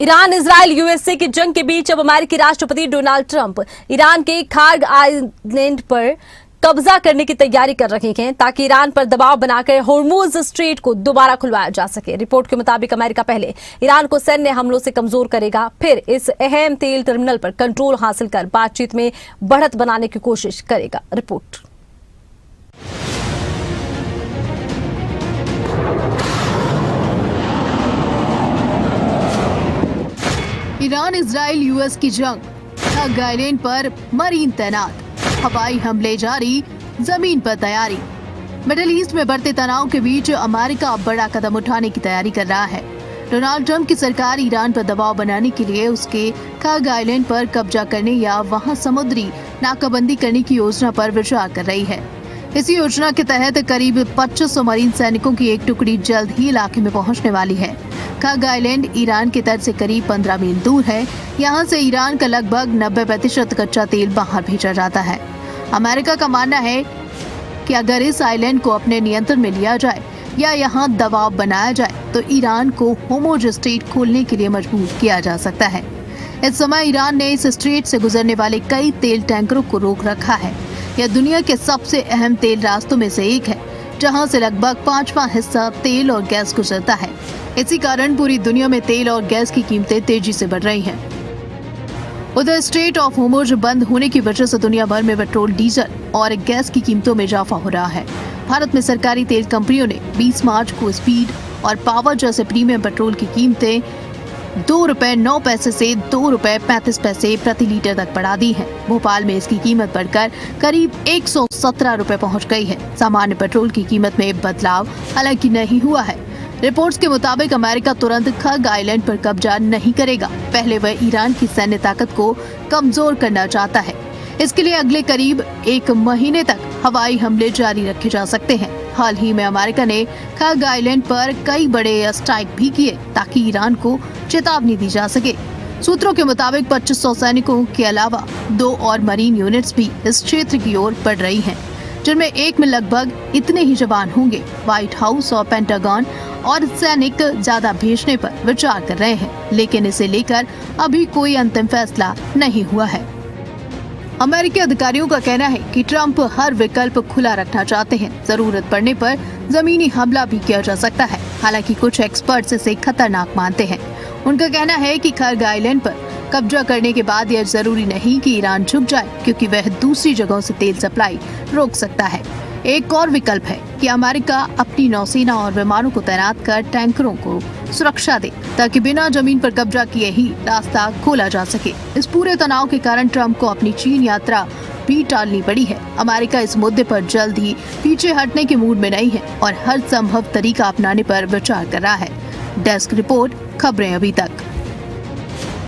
Iran Israel USA की जंग के बीच अब अमेरिकी राष्ट्रपति डोनाल्ड ट्रंप ईरान के खार्ग आइलैंड पर कब्जा करने की तैयारी कर रहे हैं ताकि ईरान पर दबाव बनाकर होर्मुज स्ट्रेट को दोबारा खुलवाया जा सके। रिपोर्ट के मुताबिक अमेरिका पहले ईरान को सैन्य हमलों से कमजोर करेगा, फिर इस अहम तेल टर्मिनल पर कंट्रोल हासिल कर बातचीत में बढ़त बनाने की कोशिश करेगा। रिपोर्ट। ईरान इजराइल यूएस की जंग, खार्ग आइलैंड पर मरीन तैनात, हवाई हमले जारी, जमीन पर तैयारी। मिडिल ईस्ट में बढ़ते तनाव के बीच अमेरिका बड़ा कदम उठाने की तैयारी कर रहा है। डोनाल्ड ट्रंप की सरकार ईरान पर दबाव बनाने के लिए उसके खार्ग आइलैंड पर कब्जा करने या वहां समुद्री नाकाबंदी करने की योजना पर विचार कर रही है। इस योजना के तहत करीब 2500 मरीन सैनिकों की एक टुकड़ी जल्द ही इलाके में पहुंचने वाली है। खार्ग आइलैंड ईरान के तट से करीब 15 मील दूर है। यहाँ से ईरान का लगभग 90% कच्चा तेल बाहर भेजा जाता है। अमेरिका का मानना है कि अगर इस आइलैंड को अपने नियंत्रण में लिया जाए या यहाँ दबाव बनाया जाए तो ईरान को होर्मुज स्ट्रेट खोलने के लिए मजबूर किया जा सकता है। इस समय ईरान ने इस स्ट्रेट से गुजरने वाले कई तेल टैंकरों को रोक रखा है। यह दुनिया के सबसे अहम तेल रास्तों में से एक है, जहां से लगभग 5वां हिस्सा तेल और गैस गुजरता है। इसी कारण पूरी दुनिया में तेल और गैस की कीमतें तेजी से बढ़ रही हैं। उधर स्ट्रेट ऑफ होर्मुज बंद होने की वजह से दुनिया भर में पेट्रोल, डीजल और गैस की कीमतों में इजाफा हो रहा है। भारत में सरकारी तेल कंपनियों ने 20 मार्च को स्पीड और पावर जैसे प्रीमियम पेट्रोल की कीमतें ₹2.09 से ₹2.35 प्रति लीटर तक बढ़ा दी है। भोपाल में इसकी कीमत बढ़कर करीब ₹117 पहुंच गई है। सामान्य पेट्रोल की कीमत में बदलाव हालांकि नहीं हुआ है। रिपोर्ट्स के मुताबिक अमेरिका तुरंत खार्ग आइलैंड पर कब्जा नहीं करेगा। पहले वह ईरान की सैन्य ताकत को कमजोर करना चाहता है। इसके लिए अगले करीब 1 महीने तक हवाई हमले जारी रखे जा सकते हैं। हाल ही में अमेरिका ने खार्ग आइलैंड पर कई बड़े स्ट्राइक भी किए ताकि ईरान को चेतावनी दी जा सके। सूत्रों के मुताबिक 2500 सैनिकों के अलावा 2 और मरीन यूनिट्स भी इस क्षेत्र की ओर बढ़ रही हैं, जिनमें एक में लगभग इतने ही जवान होंगे। व्हाइट हाउस और पेंटागन और सैनिक ज्यादा भेजने पर विचार कर रहे हैं, लेकिन इसे लेकर अभी कोई अंतिम फैसला नहीं हुआ है। अमेरिकी अधिकारियों का कहना है कि ट्रंप हर विकल्प खुला रखना चाहते हैं। जरूरत पड़ने पर जमीनी हमला भी किया जा सकता है। हालांकि कुछ एक्सपर्ट्स इसे खतरनाक मानते हैं। उनका कहना है कि खार्ग आइलैंड पर कब्जा करने के बाद यह जरूरी नहीं कि ईरान झुक जाए, क्योंकि वह दूसरी जगहों से तेल सप्लाई रोक सकता है। एक और विकल्प है कि अमेरिका अपनी नौसेना और विमानों को तैनात कर टैंकरों को सुरक्षा दे, ताकि बिना जमीन पर कब्जा किए ही रास्ता खोला जा सके। इस पूरे तनाव के कारण ट्रंप को अपनी चीन यात्रा भी टालनी पड़ी है। अमेरिका इस मुद्दे पर जल्द ही पीछे हटने के मूड में नहीं है और हर संभव तरीका अपनाने पर विचार कर रहा है। डेस्क रिपोर्ट, खबरें अभी तक।